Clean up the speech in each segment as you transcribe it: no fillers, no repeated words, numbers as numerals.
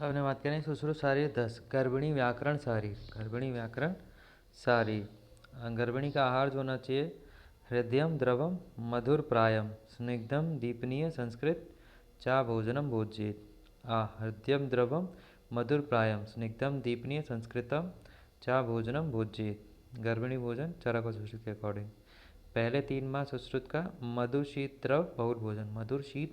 हमने बात करें सुश्रुत सारी 10 गर्भिणी व्याकरण सारी। गर्भिणी व्याकरण सारी। गर्भिणी का आहार जो होना चाहिए, हृदयम द्रवम मधुर प्रायम स्निग्धम दीपनीय संस्कृत चा भोजनम भोज्येत। हृदयम द्रवम मधुर प्रायम स्निग्धम दीपनीय संस्कृतम चा भोजनम भोज्येत। गर्भिणी भोजन चरक और सुश्रुत के अकॉर्डिंग। पहले 3 माह सुश्रुत का मधुर शीत द्रव बहुल भोजन, मधुर शीत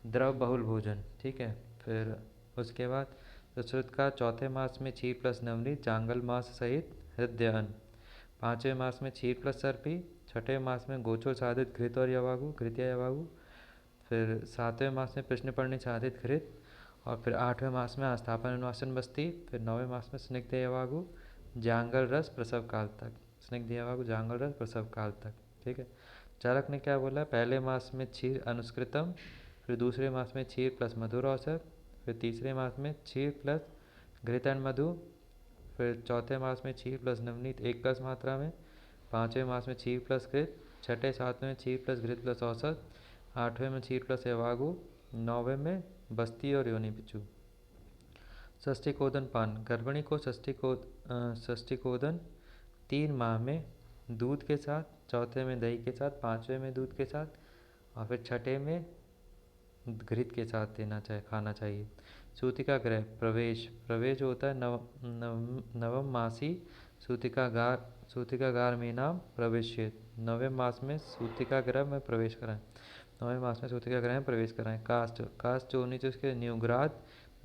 द्रव बहुल भोजन, ठीक है। फिर उसके बाद सुश्रुत का चौथे मास में क्षीर प्लस नवनीत जांगल मास सहित हृदय अन्न। 5वें मास में क्षीर प्लस सर्पी। 6ठे मास में गोचर साधित घृत और यवागु, घृत या यवागु। फिर 7वें मास में कृष्णपर्णी साधित घृत। और फिर 8वें मास में आस्थापन अनुवासन बस्ती। फिर 9वें मास में स्निग्ध यवागु जांगल रस प्रसव काल तक, स्निग्ध यवागु जांगल रस प्रसव काल तक, ठीक है। चारक ने क्या बोला, पहले मास में क्षीर अनुस्कृतम, फिर दूसरे मास में क्षीर प्लस मधुर औसत, फिर तीसरे मास में क्षीर प्लस घृतन मधु, फिर चौथे मास में क्षीर प्लस नवनीत 1+ मात्रा में, 5वें मास में क्षीर प्लस घृत, 6ठे 7वें में क्षीर प्लस घृत प्लस औसत, 8वें में क्षीर प्लस यवागु, 9वें में बस्ती और योनि पिचू। षष्ठीकोदन पान। गर्भिणी को षष्ठीकोदन 3 माह में दूध के साथ, चौथे में दही के साथ, 5वें में दूध के साथ और फिर 6ठे में घृत के साथ खाना चाहिए। सूतिका ग्रह प्रवेश। प्रवेश होता है नवम मासी सूतिकागार में नाम प्रवेशित। 9वें मास में सूतिका ग्रह में प्रवेश कराएं। 9वें मास में सूतिका ग्रह में प्रवेश कराएं। कास्ट। कास्ट जो होनी चाहिए उसके न्यूग्राद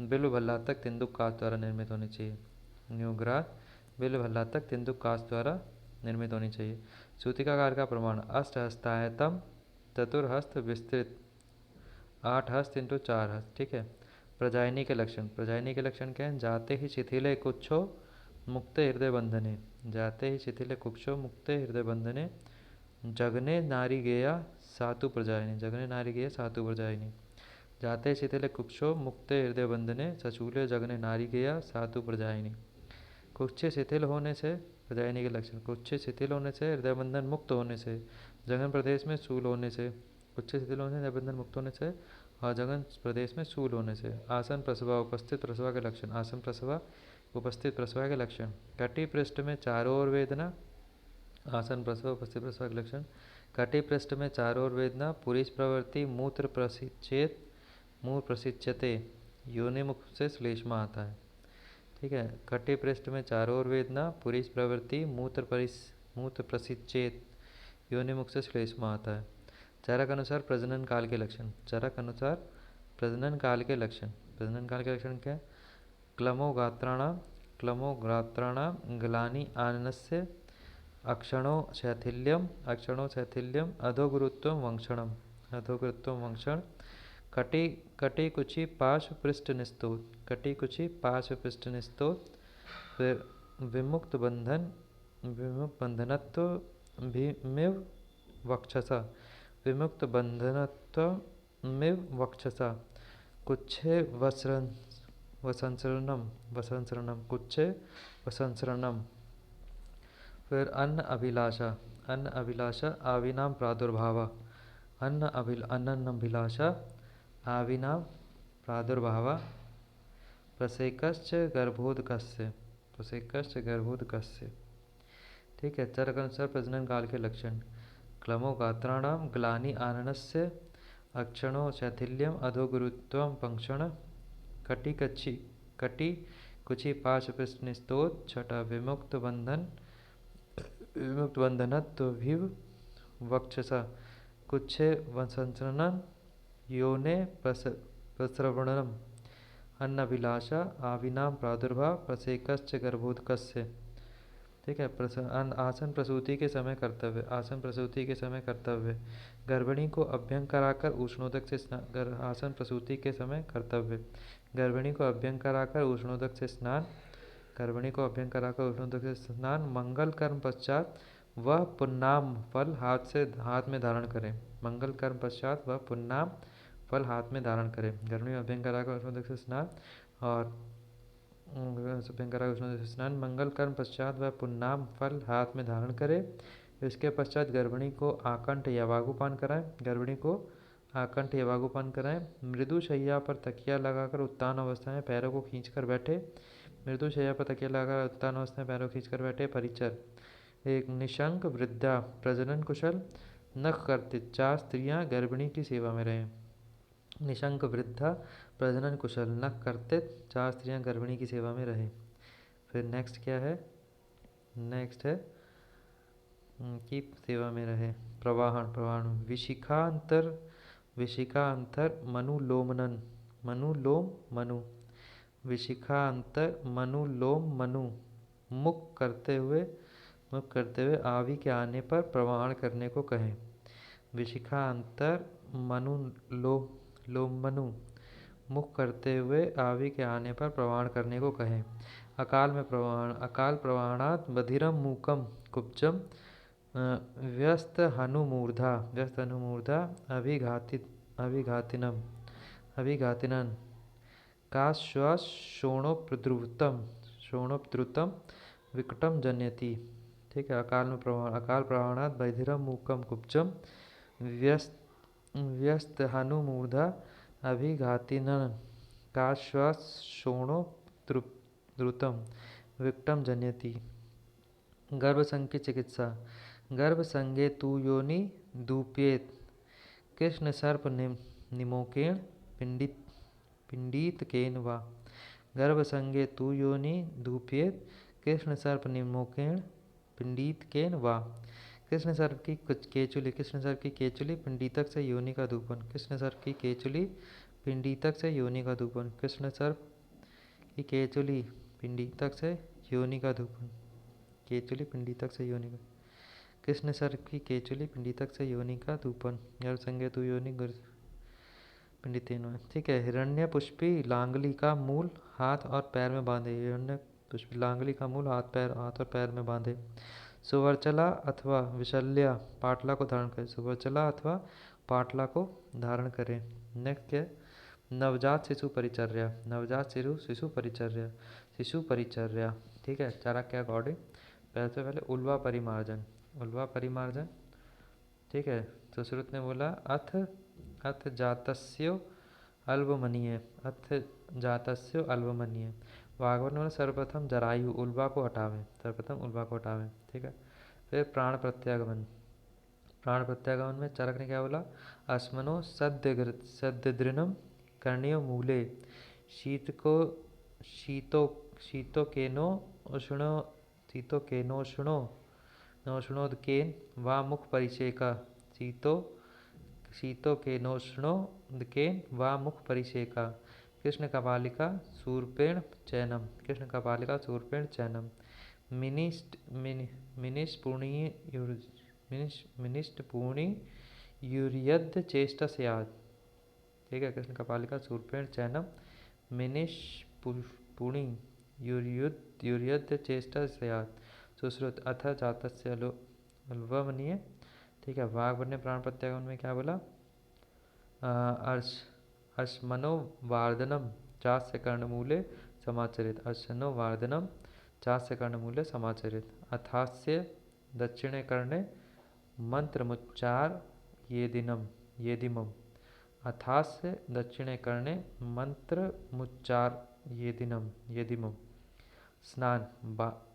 बिल्व भल्लातक तिंदुक कास्ट द्वारा निर्मित होनी चाहिए। न्यूग्राद बिल्व भल्लातक तिंदुक कास्ट द्वारा निर्मित होनी चाहिए। सूतिकागार का प्रमाण अष्टहस्तायतम चतुर्हस्त विस्तृत 8 हस्त इंटू 4 हस्त, ठीक है। प्रजायनी के लक्षण। प्रजायनी के लक्षण क्या है, जाते ही शिथिले कुक्षो मुक्ते हृदय बंधने, जाते ही शिथिले कुक्षो मुक्ते हृदय बंधने जगने नारी गेया सातु प्रजायनी, जगने नारी गेया सातु प्रजायनी। जाते शिथिले कुक्षो मुक्ते हृदय बंधने सचूले जगने नारी गेया सातु प्रजायनी। कुक्षे शिथिल होने से, प्रजायनी के लक्षण, कुक्षे शिथिल होने से, हृदय बंधन मुक्त होने से, जगन प्रदेश में शूल होने से, कुक्षे शिथिल होने से, हृदय बंधन मुक्त होने से और जगन प्रदेश में शूल होने से। आसन प्रसवा उपस्थित प्रसवा के लक्षण। आसन प्रसवा उपस्थित प्रसवा के लक्षण। कटी पृष्ठ में चारों ओर वेदना। आसन प्रसवा उपस्थित प्रसवा के लक्षण। कटी पृष्ठ में चारों ओर वेदना, पुरुष प्रवृत्ति, मूत्र प्रसिचेत, मूत्र प्रसिचते, योनि मुख से श्लेष्मा आता है, ठीक है। कटी पृष्ठ में चारों ओर वेदना, पुरुष प्रवृत्ति, मूत्र प्रसिचेत, योनि मुख से श्लेष्मा आता है। चरक अनुसार प्रजनन काल के लक्षण। चरक अनुसार प्रजनन काल के लक्षण। प्रजनन काल के लक्षण क्या है, क्लमोगात्राणाम ग्लानि आननस्य अक्षणो शैथिल्यम अधोगुरुत्वम वंक्षणम, अधोगुरुत्वम वंक्षण। कटी कुची पार्श्व पृष्ठ निस्तोत, कटी कुची पार्श्व पृष्ठ निस्तोत। फिर विमुक्त बंधनत्व भीमिव वक्षसा, विमुक्त बंधनत्वमिव वक्षसा। कुच्छे वसंसरणम, कुच्छे वसंसरणम। फिर अन्न अभिलाषा आविनाम प्रादुर्भाव, अन्न अभिलाषा आविनाम प्रादुर्भाव। प्रसेकश्च गर्भोदकस्य, प्रसेकश्च गर्भोदकस्य, ठीक है। चरक अनुसार प्रजनन काल के लक्षण। क्लमोगात्राणाम ग्लानि आननस्य अक्षणो शैथिल्यम अधोगुरुत्वम पंक्षण। कटी कुची पार्श्व पृष्ठ निस्तोत। 6ठा विमुक्त बंधनत्वभिव वक्षसा। कुच्छे वसंसरणम योने प्रस्रवणम। अन्न अभिलाषा आविनाम प्रादुर्भाव प्रसेकश्च गर्भोदकस्य, ठीक है। आसन प्रसूति के समय कर्तव्य। आसन प्रसूति के समय कर्तव्य। गर्भिणी को अभ्यंग कराकर उष्णोदक से स्नान। आसन प्रसूति के समय कर्तव्य। गर्भिणी को अभ्यंग कराकर उष्णोदक से स्नान। गर्भिणी को अभ्यंग कराकर उष्णोदक से स्नान। मंगल कर्म पश्चात वह पुन्नाम फल हाथ में धारण करें। मंगल कर्म पश्चात वह पुन्नाम फल हाथ में धारण करें। गर्भिणी में अभ्यंग कराकर उष्णोदक से स्नान और स्नान। मंगल कर्म पश्चात वह पुन्नाम फल हाथ में धारण करे। इसके पश्चात गर्भिणी को आकंठ यवागु पान कराएं। गर्भिणी को आकंठ एवागोपन कराएं। मृदु शैया पर तकिया लगाकर उत्तान अवस्था में पैरों को खींचकर बैठे। मृदु शैया पर तकिया लगाकर उत्तान अवस्था में पैरों को खींचकर बैठे। परिचर। एक निशंक वृद्धा प्रजनन कुशल नख करते 4 स्त्रियां गर्भिणी की सेवा में रहें। निशंक वृद्धा प्रजनन कुशल नख करते 4 स्त्रियां गर्भिणी की सेवा में रहें। फिर नेक्स्ट क्या है? नेक्स्ट है की सेवा में रहे। प्रवाहन। प्रवाहन विशिखांतर विशिखांतर मनुलोमनन मनुलोम मनु विशिखांतर मनुलोम मनु मुख करते हुए आवी के आने पर प्रवाहन करने को कहें। विशिखांतर मनुलोम मनु मुख करते हुए आवी के आने पर प्रवाहन करने को कहें। अकाल में प्रवाहन। अकाल प्रवाहणात् बधिरम मूकम कुब्जम व्यस्त हनुमूर्धा अभिघातिनन काश्वास शोणोपद्रुतम विकटम जनयति। ठीक है। अकाल में प्रवाहन। अकाल प्रवाहणात् बधिरम मूकम कुब्जम व्यस्त हनुमूर्धा अभिघातिनन काश्वास शोणोपद्रुतम विकटम जनयति। गर्भसंग की चिकित्सा। गर्भसंगे तु योनि दूप्येत कृष्ण सर्प निमोकेण पिंडीतकेन वा। गर्भसंगे तु योनि दूप्येत कृष्ण सर्प निमोकेण पिंडीतकेन वा। कृष्ण सर्प की केचुली पिंडीतक से योनि का धूपन। कृष्ण सर्प की केचुली पिंडीतक से योनि का धूपन। कृष्ण सर्प की केचुली पिंडीतक से योनि का धूपन। केचुली पिंडीतक से योनि का। कृष्ण सर्प की केचुली पिंडीतक से योनि का धूपन। गर्भसंगे तु योनि पिंडितेन। ठीक है। हिरण्यपुष्पी लांगली का मूल हाथ और पैर में बांधे। हिरण्यपुष्पी लांगली का मूल हाथ और पैर में बांधे। सुवर्चला अथवा विशल्या पाटला को धारण करें। सुवर्चला अथवा पाटला को धारण करें। नेक्स्ट क्या? नवजात शिशु परिचर्या। नवजात शिशु परिचर्या। शिशु परिचर्या। ठीक है। चारक के अकॉर्डिंग पहले उल्वा परिमार्जन। उल्वा परिमार्जन। ठीक है। सुश्रुत ने बोला अथ जातस्यो अल्बमनीय। अथ जातस्यो अल्बमनीय। वाघवन ने बोला सर्वप्रथम जरायु उल्वा को हटावें। सर्वप्रथम उल्वा को हटावें। ठीक है। फिर प्राण प्रत्यागमन। प्राण प्रत्यागमन में चरक ने क्या बोला? अस्मनो सद्यदृणम कर्णियो मूले शीतोकेनोष्णोदकेन वा मुख परिषेका। शीतोकेनोष्णोदकेन वा मुख परिषेका। कृष्ण कपालिका शूर्पेण चैनम। कृष्ण कपालिका शूर्पेण चैनम। मिनिष्टपूर्णी यूर्यद्ध चेष्टा स्यात्। ठीक है। कृष्ण कपालिका शूर्पेण चैनम मिनिष्टपूर्णी यूर्यद्ध चेष्टा स्यात्। सुश्रुत अथ जातस्य अल्वमनीय। ठीक है। वाघ ने प्राण प्रत्यागमन में क्या बोला? अश्मनो वार्धनम चास्य कर्णमूले समाचरित। अश्मनो वार्धनम चास्य कर्णमूले समाचरित। अथास्य दक्षिणे कर्णे मंत्रमुच्चार येदिमम। अथास्य दक्षिणे कर्णे मंत्रमुच्चार येदिमम। स्नान।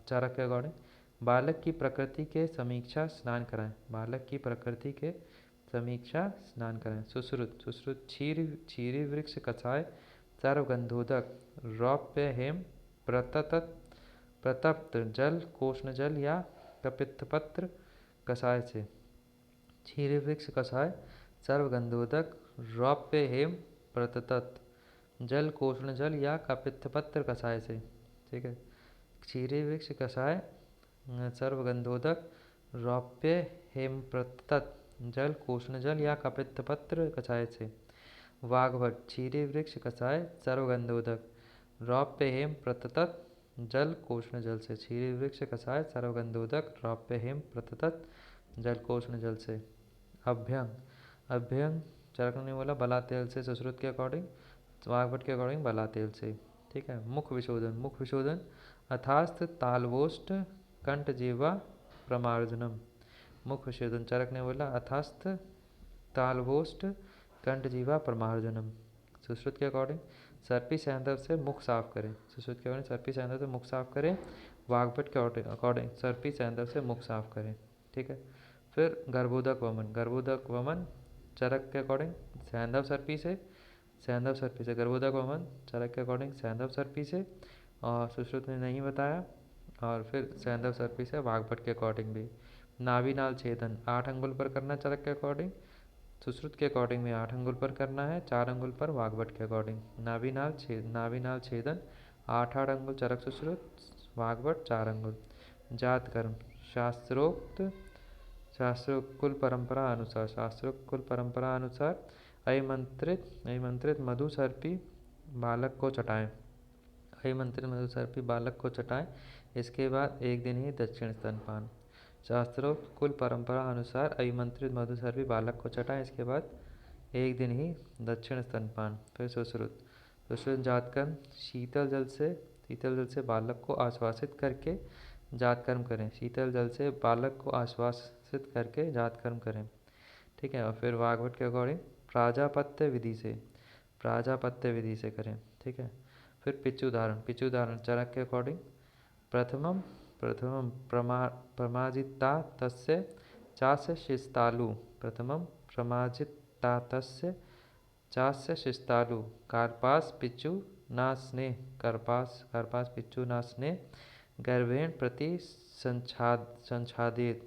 चारक के अकॉर्डिंग बालक की प्रकृति के समीक्षा स्नान कराएं। बालक की प्रकृति के समीक्षा स्नान कराएं। सुश्रुत क्षीरी वृक्ष कषाय सर्वगंधोदक रौप्य हेम प्रतप्त जल कोष्ण जल या कपित्थपत्र कषाय से। क्षीरी वृक्ष कषाय सर्वगंधोदक रौप्य हेम प्रतप्त जल कोष्ण जल या कपित्थपत्र कषाय से। ठीक है। क्षीरी वृक्ष कषाय सर्वगंधोदक रौप्य हेम प्रतप्त जल कोष्ण जल या कपित्थपत्र कषाय से। वाघभट क्षीरी वृक्ष कषाय सर्वगंधोदक रौप्य हेम प्रतप्त जल कोष्ण जल से। क्षीरी वृक्ष कषाय सर्वगंधोदक रौप्य हेम प्रतप्त जल कोष्ण जल से। अभ्यंग चरक ने बोला बला तेल से। सुश्रुत के अकॉर्डिंग वाघभट के अकॉर्डिंग बला तेल से। ठीक है। मुख विशोधन अथास्त तालवोष्ट कंठजीवा प्रमार्जनम। मुख विशोधन चरक ने बोला अथास्त तालवोष्ट कंठजीवा परमार्जुनम। सुश्रुत के अकॉर्डिंग सर्पी सैंधव से मुख साफ करें। सुश्रुत के अकॉर्डिंग सर्पी सैंधव से मुख साफ करें। वाग्भट के अकॉर्डिंग सर्पी सैंधव से मुख साफ करें। ठीक है। फिर गर्भोदक वमन। गर्भोदक वमन चरक के अकॉर्डिंग सैंधव सर्पी से, सैंधव सर्पी से गर्भोदक वमन चरक के अकॉर्डिंग सैंधव सर्पी से, और सुश्रुत ने नहीं बताया। और फिर सैंधव सर्पी से वाग्भट के अकॉर्डिंग भी। नाभिनाल छेदन 8 अंगुल पर करना चरक के अकॉर्डिंग। सुश्रुत के अकॉर्डिंग में 8 अंगुल पर करना है, 4 अंगुल पर वाग्भट के अकॉर्डिंग। नाभिनाल छेदन 8 अंगुल चरक सुश्रुत, वाग्भट 4 अंगुल। जात कर्म शास्त्रोक्त कुल परंपरा अनुसार, शास्त्रोक्त कुल परंपरा अनुसार अभिमंत्रित मधु सर्पी बालक को चटाएं। अभिमंत्रित मधु सर्पी बालक को चटाएं। इसके बाद एक दिन ही दक्षिण स्तनपान। शास्त्रोक्त कुल परंपरा अनुसार अभिमंत्रित मधु सर्पी बालक को चटाएं। इसके बाद एक दिन ही दक्षिण स्तनपान। फिर सुश्रुत जातकर्म शीतल जल से बालक को आश्वासित करके जातकर्म करें। शीतल जल से बालक को आश्वासित करके जातकर्म करें। ठीक है। और फिर वाग्भट के अकॉर्डिंग प्राजापत्य विधि से करें। ठीक है। फिर पिचुदाहरण चरक के अकॉर्डिंग प्रथमम प्रमाजिता तस्य चास्य शिस्तालु। प्रथमम प्रमाजिता तस्य चास्य शिस्तालु कार्पास पिचु ना स्नेह। कार्पास पिचु ना स्नेह गर्भेण प्रति संछादित।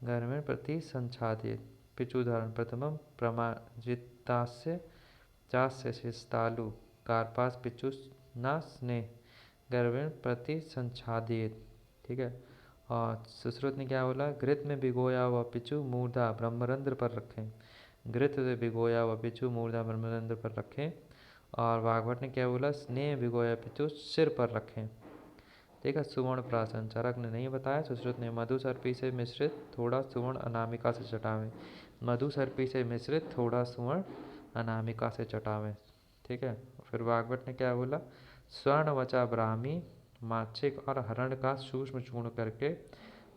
गर्भेण प्रति संछादित। पिचुदाहरण प्रथमम प्रमाजितास्य चास्य शिस्तालु कार्पास पिचु ना स्नेह गर्भेण प्रति संछादित। ठीक है। और सुश्रुत ने क्या बोला, घृत में भिगोया हुआ पिचु मूर्धा ब्रह्मरंध्र पर रखें। घृत में भिगोया हुआ पिचु मूर्धा ब्रह्मरंध्र पर रखें। और वाग्भट ने क्या बोला, स्नेह भिगोया पिचु सिर पर रखें। ठीक है। सुवर्ण प्राशन चरक ने नहीं बताया। सुश्रुत ने मधु सर्पी से मिश्रित थोड़ा सुवर्ण अनामिका से चटावें। मधु सर्पी से मिश्रित थोड़ा सुवर्ण अनामिका से चटावें। ठीक है। फिर वाग्भट ने क्या बोला, स्वर्ण वचा ब्राह्मी माच्छिक और हरण का सूक्ष्म चूर्ण करके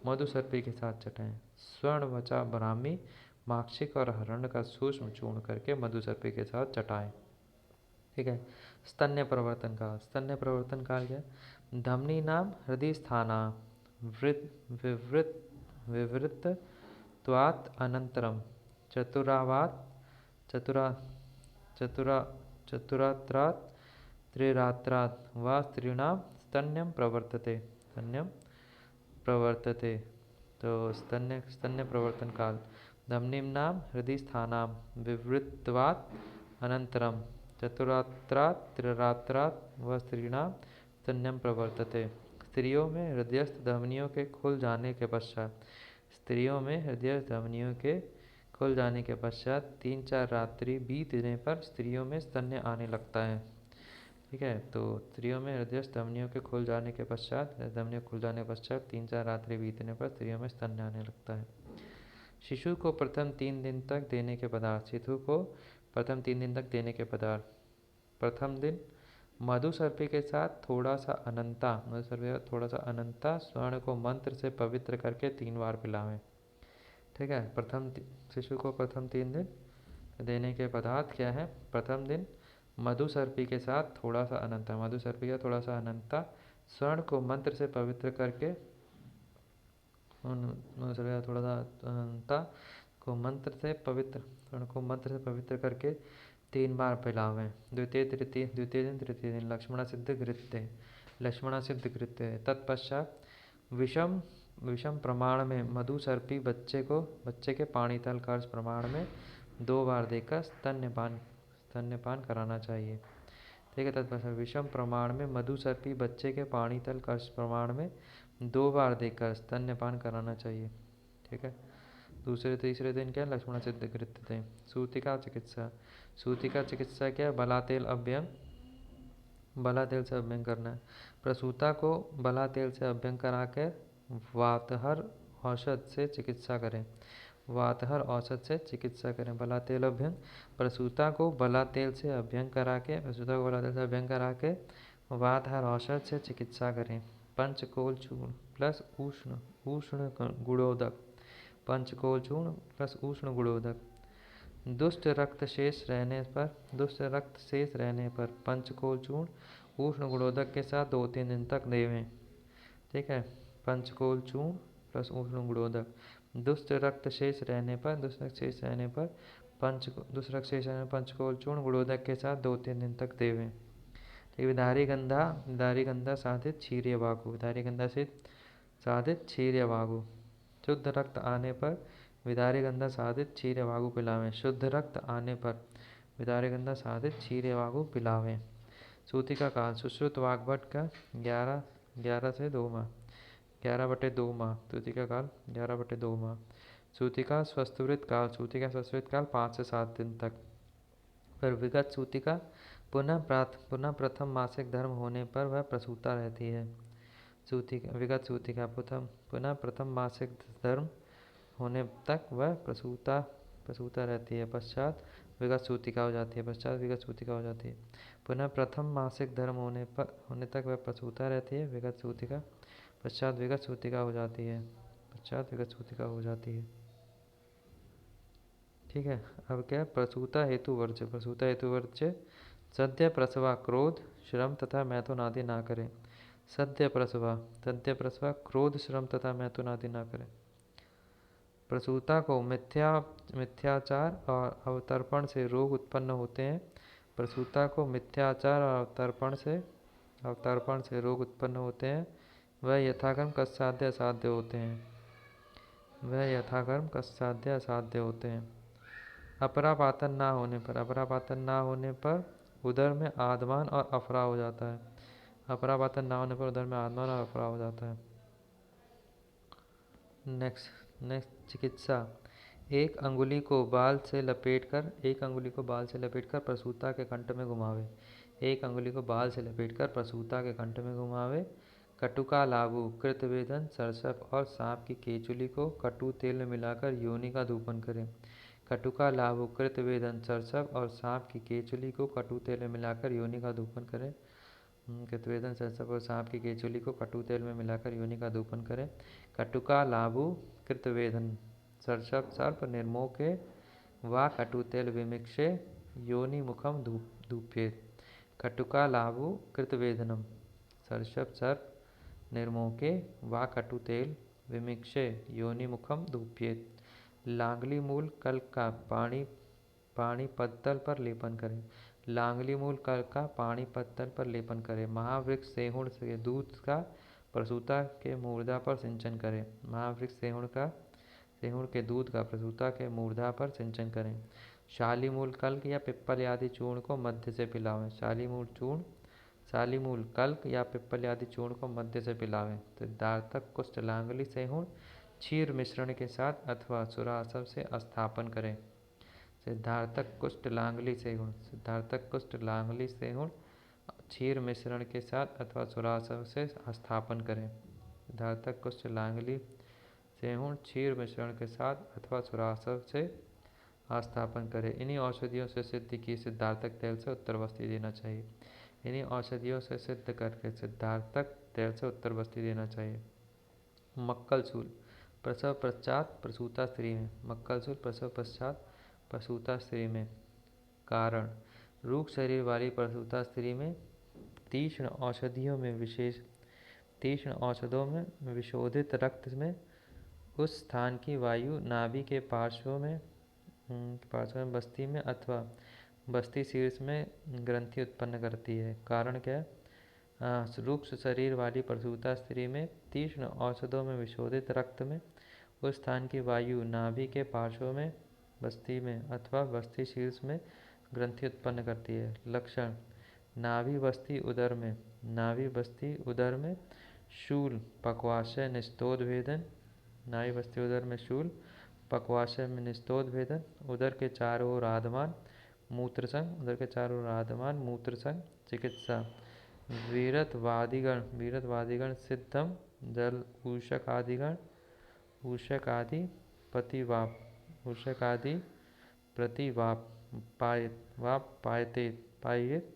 मधु सर्पी के साथ चटाएं। स्वर्ण वचा ब्राह्मी माक्षिक और हरण का सूक्ष्म चूर्ण करके मधु सर्पी के साथ चटाएं। ठीक है। स्तन्य प्रवर्तन काल। स्तन्य प्रवर्तन काल क्या, धमनी नाम हृदय स्थाना विवृत त्वात् अनंतरम चतुरात्रात् त्रिरात्रात् वा स्त्रीणां स्तन्यम प्रवर्तते। तो स्तन्य प्रवर्तन काल धमनीं नाम हृदय स्थानां विवृत्वात् अनंतरम चतुरात्रात् त्रिरात्रात् व स्त्रीणां स्तन्यम प्रवर्तते। स्त्रियों में हृदयस्थ धमनियों के खुल जाने के पश्चात 3-4 रात्रि बीतने पर स्त्रियों में स्तन्य आने लगता है। ठीक है। तो स्त्रियों में हृदयस्थ धमनियों के खुल जाने के पश्चात 3-4 रात्रि बीतने पर स्त्रियों में स्तन्य आने लगता है। शिशु को प्रथम 3 दिन तक देने के पदार्थ। प्रथम दिन मधु सर्पी के साथ थोड़ा सा अनंता स्वर्ण को मंत्र से पवित्र करके 3 बार पिलावें। ठीक है। शिशु को प्रथम 3 दिन देने के पदार्थ क्या है, प्रथम दिन मधु सर्पी के साथ थोड़ा सा अनंता स्वर्ण को मंत्र से पवित्र करके स्वर्ण को मंत्र से पवित्र करके 3 बार पिलावें। द्वितीय दिन लक्ष्मणा सिद्ध घृत्य। तत्पश्चात विषम प्रमाण में मधु सर्पी बच्चे के पानीतल कर्ष प्रमाण में 2 बार देकर स्तन्यपान कराना चाहिए। ठीक है। तत्पश्चात विषम प्रमाण में मधु सर्पी बच्चे के पानीतल कर्ष प्रमाण में 2 बार देकर स्तन्यपान कराना चाहिए। ठीक है। तीसरे दिन क्या, लक्ष्मण सिद्ध कृत्य थे। सूतिका चिकित्सा क्या, बला तेल से अभ्यंग करना है। प्रसूता को बला तेल से अभ्यंग करा के वातहर औषध से चिकित्सा करें। बला तेल अभ्यंग प्रसूता को बला तेल से अभ्यंग करा के वातहर औषध से चिकित्सा करें। पंचकोल चूर्ण प्लस उष्ण गुणोदक। दुष्ट रक्त शेष रहने पर पंचकोल चूर्ण उष्ण गुणोदक के साथ 2-3 दिन तक देवें। ठीक है, पंचकोल चूर्ण प्लस उष्ण गुणोदक। दुष्ट रक्त शेष रहने पर पंचकोल चूर्ण गुणोदक के साथ 2-3 दिन तक देवें। ठीक, विधारी गंधा साधित क्षीर या वागु। विधारी गंधा से साधित क्षीर या वागु। शुद्ध रक्त आने पर विधारी गंधा साधित क्षीर या वागु पिलावें। शुद्ध रक्त आने पर विधारी गंधा साधित क्षीर या वागु पिलावें। सूतिका काल सुश्रुत वाग्भट का 11 से 2 माह, 11/2 माह। सूतिका काल 11/2 माह। सूतिका स्वस्थवृत काल 5 से 7 दिन तक। पर विगत सूतिका पुनः प्रथम मासिक धर्म होने पर वह प्रसूता रहती है। विगत सूतिका पुनः प्रथम मासिक धर्म होने तक वह प्रसूता रहती है। पश्चात विगत सूतिका हो जाती है। पुनः प्रथम मासिक धर्म होने तक वह प्रसूता रहती है। विगत सूतिका पश्चात विगत सूतिका हो जाती है। ठीक है, अब क्या है? प्रसूता हेतु वर्ज्य सद्य प्रसवा क्रोध श्रम तथा मैथुन आदि ना करें। सद्य प्रसवा क्रोध श्रम तथा मैथुन आदि ना करें। प्रसूता को मिथ्याचार और अवतर्पण से रोग उत्पन्न होते हैं। प्रसूता को मिथ्याचार और अवतर्पण से रोग उत्पन्न होते हैं। वह यथाक्रम कष्टाध्य असाध्य होते हैं। अपरापातन ना होने पर उदर में आदमान और अफरा हो जाता है। नेक्स्ट चिकित्सा। एक अंगुली को बाल से लपेटकर प्रसूता के कंठ में घुमावे। कटुका लाबू, कृतवेदन, सरसप और सांप की केचुली को कटु तेल में मिलाकर योनि का धूपन करें। कटुका लाबू, कृतवेदन, सरसप और सांप की केचुली को कटु तेल में मिलाकर योनि का धूपन करें। कृतवेदन, सरसप और सांप की केचुली को कटु तेल में मिलाकर योनि का धूपन करें। कटुका लाबू, कृतवेदन, सरसप सर्प निर्मोके वा कटु तेल विमिक्षे योनि मुखम धूप्येत। कटुका लाबू कृतवेदनम सरसप सर्प निर्मोके वा कटु तेल विमिक्षे योनि मुखम धूप्येत। लांगली मूल कल्क का पानी पत्तल पर लेपन करें। महावृक्ष सेहुण के दूध का प्रसूता के मूर्धा पर सिंचन करें। सेहुण के दूध का प्रसूता के मूर्धा पर सिंचन करें। शालीमूल कल्क या पिप्पल आदि चूर्ण को मध्य से पिलावें। शालीमूल कल्क या पिप्पल आदि चूर्ण को मध्य से पिलावें। सिद्धार्थक कुष्ठ लांगली सेहुण क्षीर मिश्रण के साथ अथवा सुरासव से स्थापन करें। सिद्धार्थक कुष्ठ लांगली सेहुण क्षीर मिश्रण के साथ अथवा सुरासव से स्थापन करें। सिद्धार्थक कुष्ठ लांगली सेहुण क्षीर मिश्रण के साथ अथवा सुरासव से स्थापन करें। इन्हीं औषधियों से सिद्ध की सिद्धार्थक तेल से उत्तरवस्ती देना चाहिए। मक्कलशूल प्रसव पश्चात प्रसूता स्त्री में। कारण रूख शरीर वाली प्रसूता स्त्री में तीक्ष्ण औषधों में विशोधित रक्त में उस स्थान की वायु नाभि के पार्श्व में बस्ती में अथवा बस्ती शीर्ष में ग्रंथि उत्पन्न करती है। कारण क्या है? रूक्ष शरीर वाली प्रसूता स्त्री में तीक्ष्ण औषधों में विशोधित रक्त में उस स्थान की वायु नाभि के पार्श्व में बस्ती में अथवा बस्ती शीर्ष में ग्रंथि उत्पन्न करती है। लक्षण नाभि बस्ती उदर में शूल पक्वाशय निस्तोद भेदन। उदर के चारों ओर आधमान मूत्र संग। चिकित्सा वीरत्वादिगण सिद्धम जल ऊषक आदि पायेत।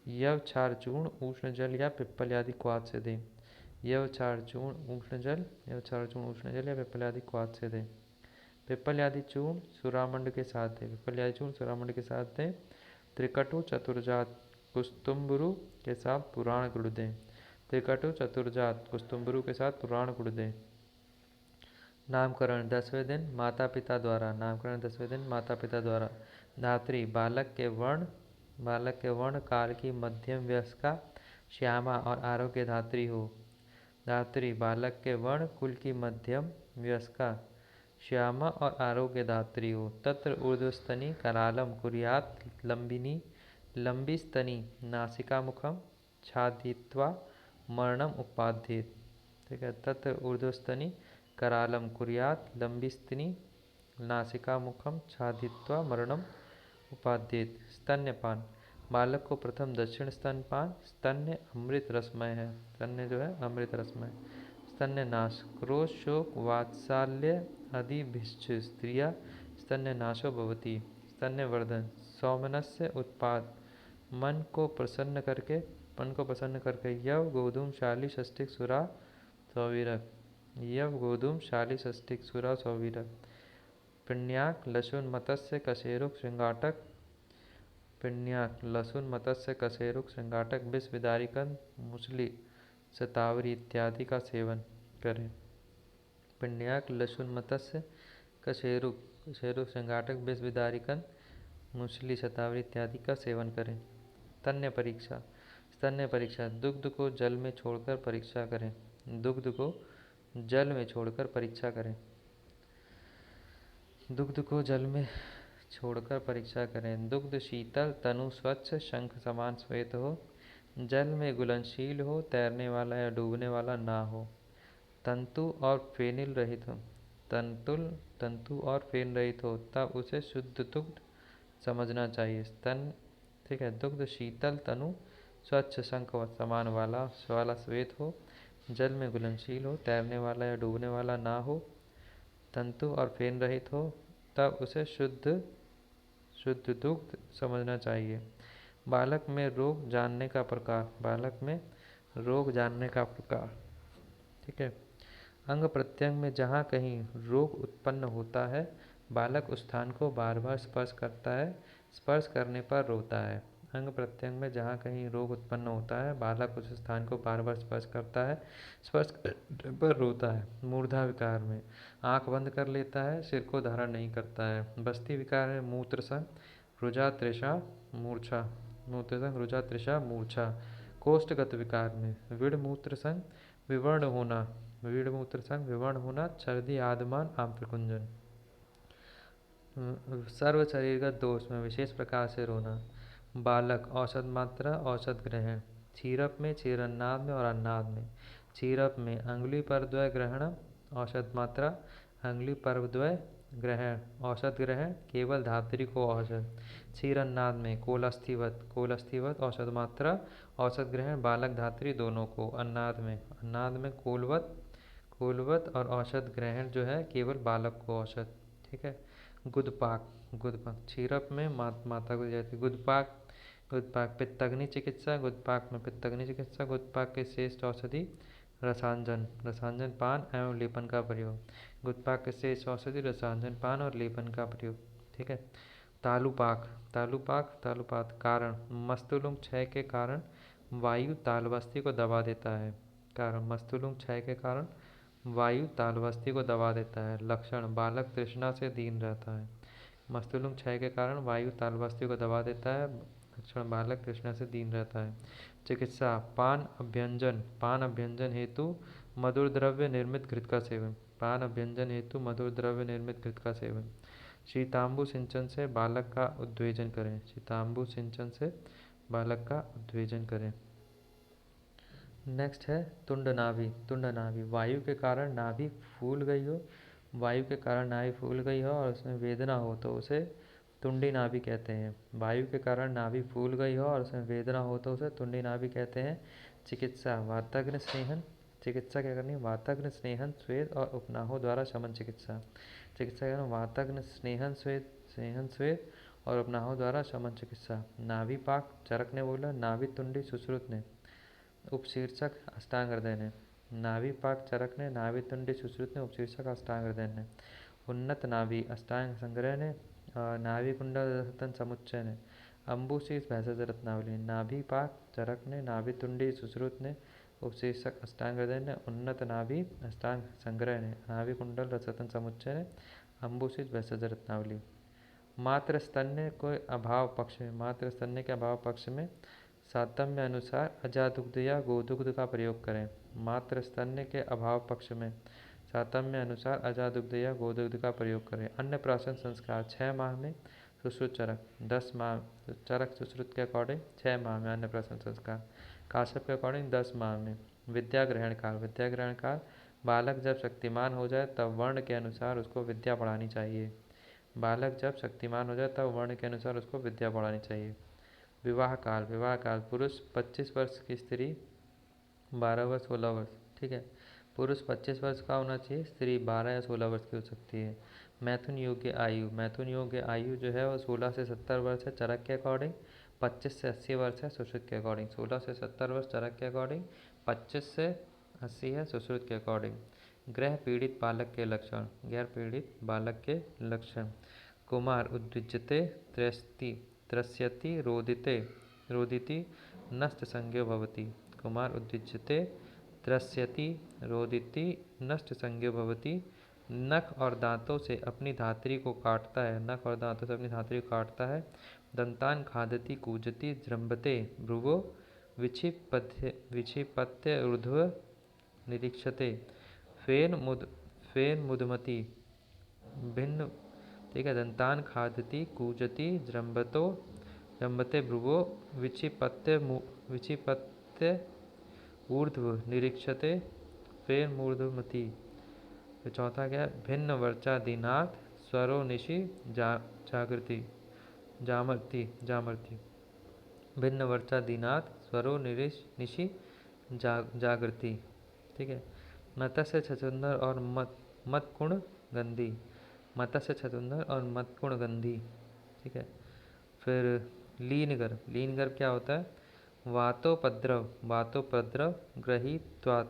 यवक्षार चूर्ण उष्ण जल या पिप्पल आदि क्वाथ से दें। यवक्षार चूर्ण उष्ण जल या पिप्पल आदि क्वाथ से दें। पिप्पल्यादि चूर्ण सुरामंड के साथ है, पिप्पल्यादि चूर्ण सुरामंड के साथ है। त्रिकटु चतुर्जात कुस्तुम्बरु के साथ पुराण गुरुदे, त्रिकटु चतुर्जात कुस्तुम्बरु के साथ पुराण गुरुदे। नामकरण 10वें दिन माता पिता द्वारा, नामकरण 10वें दिन माता पिता द्वारा। धात्री बालक के वर्ण काल की मध्यम वयस्का श्यामा और आरोग्य धात्री हो। धात्री बालक के वर्ण कुल की मध्यम वयस्का श्यामा और आरोग्य धात्री हो। तत्र ऊर्ध्वस्तनी करालम कुर्यात लंबिनी, लंबी स्तनी नासिका मुखम छादित्वा मरणम उपाध्येत। ठीक है, तत्र ऊर्ध्वस्तनी करालम कुर्यात लंबी स्तनी नासिका मुखम छादित्वा मरणम उपाध्येत। स्तन्यपान बालक को प्रथम दक्षिण स्तनपान, स्तन्य अमृत रसमय है, स्तन्य जो है अमृत रसमय। स्तन्य नाश क्रोध शोक वात्सल्य आदि भिश्च स्त्रिया स्तन्य नाशो भवति। स्तन्य वर्धन सौमनस्य उत्पाद मन को प्रसन्न करके यव गोधूमशाली षष्टिक सुरा सौवीरक, यव गोधूमशाली षष्टिक सुरा सौवीरक। पिण्याक लसुन मत्स्य कशेरुक श्रृंगाटक, पिण्याक लसुन मत्स्य कशेरुक श्रृंगाटक विष विदारिकन मुसली शतावरी इत्यादि का सेवन करें। पिण्याक लसुन मत्स्य कशेरुक श्रृंगाटक विष विदारिकन मुसली शतावरी इत्यादि का सेवन करें। स्तन्य परीक्षा स्तन्य परीक्षा दुग्ध को जल में छोड़कर परीक्षा करें, दुग्ध को जल में छोड़कर परीक्षा करें, दुग्ध को जल में छोड़कर परीक्षा करें। दुग्ध शीतल तनु स्वच्छ शंख समान श्वेत हो, जल में घुलनशील हो, तैरने वाला या डूबने वाला ना हो। तंतु और फेनिल रहित हो, तंतु और फेन रहित हो तब उसे शुद्ध दुग्ध समझना चाहिए। स्तन ठीक है, दुग्ध शीतल तनु स्वच्छ शंख समान वाला श्वेत हो, जल में घुलनशील हो, तैरने वाला या डूबने वाला ना हो, तंतु और फेन रहित हो तब उसे शुद्ध दुग्ध समझना चाहिए। बालक में रोग जानने का प्रकार, बालक में रोग जानने का प्रकार। ठीक है, अंग प्रत्यंग में जहाँ कहीं रोग उत्पन्न होता है बालक उस स्थान को बार बार स्पर्श करता है, स्पर्श करने पर रोता है। अंग प्रत्यंग में जहाँ कहीं रोग उत्पन्न होता है बालक उस स्थान को बार बार स्पर्श करता है, स्पर्श करने पर रोता है। मूर्धा विकार में आंख बंद कर लेता है, सिर को धारण नहीं करता है। बस्ती विकार में मूत्र संग रुजा तृषा मूर्छा, मूत्र संग रुजा तृषा मूर्छा। कोष्ठगत विकार में विड़ मूत्र संग विवर्ण होना, विड़ मूत्र संग विवर्ण होना, छर्दी आदमान आंत्रकुंजन। सर्व शरीरगत दोष में विशेष प्रकार से रोना। बालक औषध मात्रा औषध ग्रहण क्षीरप में, क्षीरन्नाद में और अन्नाद में। क्षीरप में अंगुली पर द्वय ग्रहण औषध मात्रा, अंगुली पर द्वय ग्रहण औषध ग्रहण केवल धात्री को औषध। क्षीरन्नाद में कोलस्थिवत औषध मात्रा औषध ग्रहण बालक धात्री दोनों को। अन्नाद में कोलवत और औषध ग्रहण जो है केवल बालक को औषध। ठीक है, गुदपाक क्षीरप में माता को जाती। गुदपाक पित्तग्नि चिकित्सा, गुदपाक में पित्तग्नि चिकित्सा। गुदपाक के श्रेष्ठ औषधि रसांजन पान एवं लेपन का प्रयोग। गुदपाक के श्रेष्ठ औषधि रसांजन पान और लेपन का प्रयोग। ठीक है, तालुपात कारण मस्तुलुम क्षय के कारण वायु तालवस्ती को दबा देता है। कारण मस्तुलुम क्षय के कारण वायु तालवस्ती को दबा देता है। लक्षण बालक तृष्णा से दीन रहता है। मस्तुलुम क्षय के कारण वायु तालवस्ती को दबा देता है। लक्षण बालक तृष्णा से दीन रहता है। चिकित्सा पान अभ्यंजन हेतु मधुर द्रव्य निर्मित घृत का सेवन, पान अभ्यंजन हेतु मधुर द्रव्य निर्मित घृत का सेवन। शीतांबु सिंचन से बालक का उद्वेजन करें, शीतांबु सिंचन से बालक का उद्वेजन करें। नेक्स्ट है तुंड नाभि वायु के कारण नाभि फूल गई हो, वायु के कारण नाभि फूल गई हो और उसमें वेदना हो तो उसे तुंडी नाभि कहते हैं। वायु के कारण नाभि फूल गई हो और उसमें वेदना हो तो उसे तुंडी नाभि कहते हैं। चिकित्सा वाताग्नि स्नेहन, चिकित्सा क्या करनी है वाताग्नि स्नेहन स्वेद और उपनाहों द्वारा शमन चिकित्सा। चिकित्सा क्या वाताग्नि स्नेहन स्वेद और उपनाहों द्वारा शमन चिकित्सा। नाभि पाक चरक ने बोला, नाभि तुंडी सुश्रुत ने। उपशीर्षक अष्टांग हृदय ने। नाभि पाक चरक ने, नाभि तुंडी सुश्रुत ने, उपशीर्षक अष्टांग हृदय ने। उन्नत नाभि अष्टांग संग्रह ने, नाभि कुंडल रसतन समुच्चय ने, अम्बुशीस भैंसज रत्नावली, नाभि पाक चरक ने, नाभि तुंडी सुश्रुत ने, उपशीर्षक अष्टांग हृदय ने, उन्नत नाभि अष्टांग संग्रह ने, नाभि कुंडल रसतन समुच्चय ने, अम्बुशीस भैंसज रत्नावली। मात्र स्तन्य के अभाव पक्ष में, मात्र स्तन्य के अभाव पक्ष में सातम्य अनुसार अजादुग्ध या गोदुग्ध का प्रयोग करें। मात्र स्तन्य के अभाव पक्ष में सातम्य अनुसार अजादुग्ध या गोदुग्ध का प्रयोग करें। अन्नप्राशन संस्कार 6 माह में, सुश्रुत चरक 10 माह, चरक सुश्रुत के अकॉर्डिंग 6 माह में अन्नप्राशन संस्कार, काश्यप के अकॉर्डिंग 10 माह में। विद्या ग्रहण काल, विद्या ग्रहण काल बालक जब शक्तिमान हो जाए तब वर्ण के अनुसार उसको विद्या पढ़ानी चाहिए। बालक जब शक्तिमान हो जाए तब वर्ण के अनुसार उसको विद्या पढ़ानी चाहिए। विवाह काल, विवाह काल पुरुष 25 वर्ष की स्त्री 12 वर्ष 16 वर्ष, ठीक है। पुरुष 25 वर्ष का होना चाहिए, स्त्री 12 या 16 वर्ष की हो सकती है। मैथुन योग्य आयु, मैथुन योग्य आयु जो है वो 16 से 70 वर्ष है चरक के अकॉर्डिंग, 25 से 80 वर्ष है सुश्रुत के अकॉर्डिंग। 16 से 70 वर्ष चरक के अकॉर्डिंग, 25 से 80 है सुश्रुत के अकॉर्डिंग। ग्रह पीड़ित बालक के लक्षण, गैर पीड़ित बालक के लक्षण। कुमार उद्विज्यते त्रस्यति रोदिते रोदिति नष्ट संज्ञो भवति। कुमार उद्विज्यते त्रस्यति रोदिति नष्ट संज्ञो भवति। नख और दांतों से अपनी धात्री को काटता है, नख और दांतों से अपनी धात्री को काटता है। दंतान खादति कूजति जृंभते भ्रुवो विक्षिपत्य ऊर्ध्व निरीक्षते फेन मुदमति भिन्न, ठीक है। दंतान खादति कूजति जृंभते भ्रुवो विक्षिपत्य ऊर्ध्व निरीक्षते फेन मूर्धमति। तो चौथा क्या है, भिन्न वर्चा दीनाथ स्वरो निशि जागृति जामर्ति। भिन्न वर्चा दीनाथ स्वरो निशि जागृति, ठीक है। मत्स्य छछुंदर और मतकुण गंधी, मत्स्य छछुंदर और मतकुण गंधी, ठीक है। फिर लीन गर्भ क्या होता है, वातोपद्रव गृहीत्वात्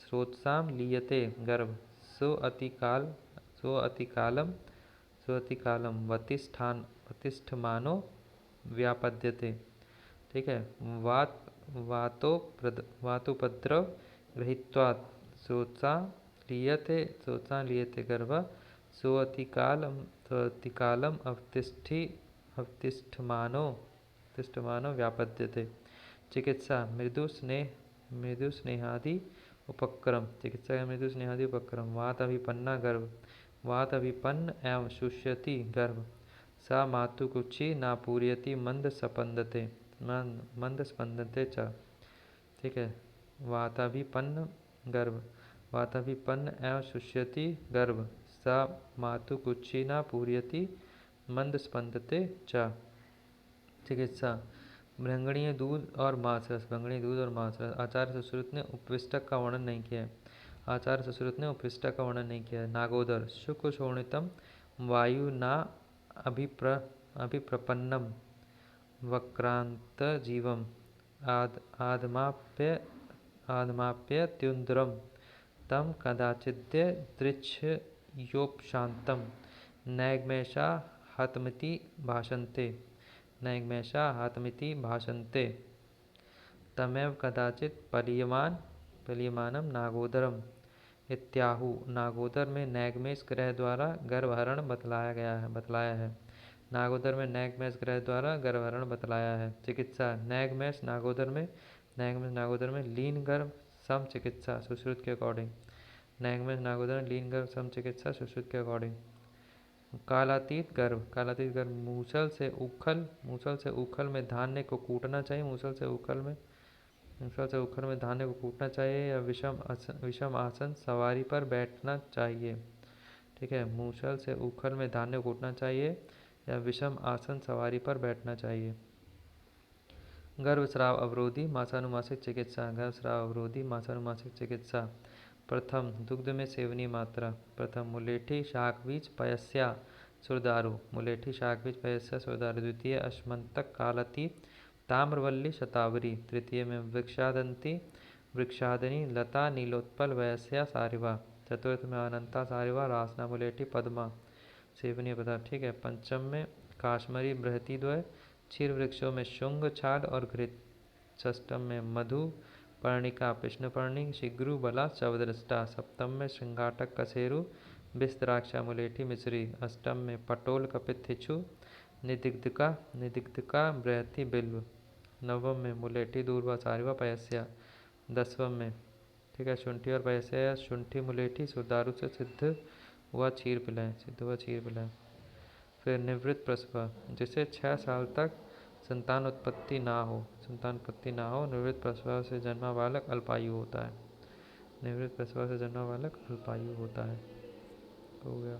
स्रोतसाम लीयते गर्भ सो अतिकालम वतिष्ठमानो व्यापद्यते, ठीक है। वातोपद्रव गृहीत्वात् स्रोतसाम लीयते गर्भ सो अतिकालम अवतिष्ठमानो व्यापद्यते। चिकित्सा मृदु स्नेहादि उपक्रम, चिकित्सा मृदु स्नेहादि उपक्रम। वात अभिपन्ना गर्भ, वात अभिपन्न एवं शुष्यति गर्भ सा मातुकुक्षी ना पूर्यति मंद स्पंदते च, ठीक है। वाताभिपन्न गर्भ, वाताभिपन्न एवं शुष्यति गर्भ सा मातुकुक्षी ना पूर्यति मंद स्पंदते च। चिकित्सा भृंगणीय दूध और मांसरस, भृंगणीय दूध और मांसरस। आचार्य सुश्रुत ने उपविष्टक का वर्णन नहीं किया है, आचार्य सुश्रुत ने उपविष्टक का वर्णन नहीं किया है। नागोदर शुक्र शोणितम वायु ना अभिप्रपन्नम वक्रांत जीवम आदमाप्यत्युन्द्रम तम कदाचिद्य दृच्छयोपशांतम नैग्मैषा हतमिति भाषन्ते तमेव कदाचित् पलीयमानम नागोदरम इत्याहु। नागोदर में नैगमेश ग्रह द्वारा गर्भहरण बतलाया है। नागोदर में नैगमेश ग्रह द्वारा गर्भहरण बतलाया है। चिकित्सा नैगमेश नागोदर में लीन गर्भ सम चिकित्सा सुश्रुत के अकॉर्डिंग, नैगमेश नागोदर में लीन गर्भ सम चिकित्सा सुश्रुत के अकॉर्डिंग। कालातीत गर्भ मूसल से उखल में धान्य को कूटना चाहिए, मूसल से उखल में धान्य को कूटना चाहिए या विषम आसन सवारी पर बैठना चाहिए, ठीक है। मूसल से उखल में धान्य को कूटना चाहिए या विषम आसन सवारी पर बैठना चाहिए। गर्भस्राव अवरोधी मासानुमासिक चिकित्सा, गर्भस्राव अवरोधी मासानुमासिक चिकित्सा। प्रथम दुग्ध में सेवनीय मात्रा, प्रथम मुलेठी शाक बीज पयस्या सुरदारु, मुलेठी शाक बीज पयस्या सुरदारु। द्वितीय अश्मंतक कालातीत ताम्रवल्ली शतावरी। तृतीय में वृक्षादनी लता नीलोत्पल वयस्या सारिवा। चतुर्थ में अनंता सारिवा रासना मुलेठी पद्मा सेवनीय पदार्थ, ठीक है। पंचम में काश्मीरी बृहति द्वय क्षीर वृक्षों में शुंग छाल और घृत। षष्टम में मधु पर्णिका कृष्णपर्णी शिग्रु बला शवदृष्टा। सप्तम में श्रृंगाटक कसेरु विस्तराक्षा मुलेठी मिश्री। अष्टम में पटोल कपित हिचु निदिग्धिका बृहति बिल्व। नवम में मुलेठी दूर्वा सारिवा पयस्या। दसवम में, ठीक है, शुंठी और पयस्या या शुंठी मुलेठी सुदारु से सिद्ध हुआ क्षीर पिलाएं। फिर निवृत्त प्रसव, जिसे 6 साल तक संतान उत्पत्ति ना हो, निवृत्त प्रसव से जन्मा बालक अल्पायु होता है। हो गया।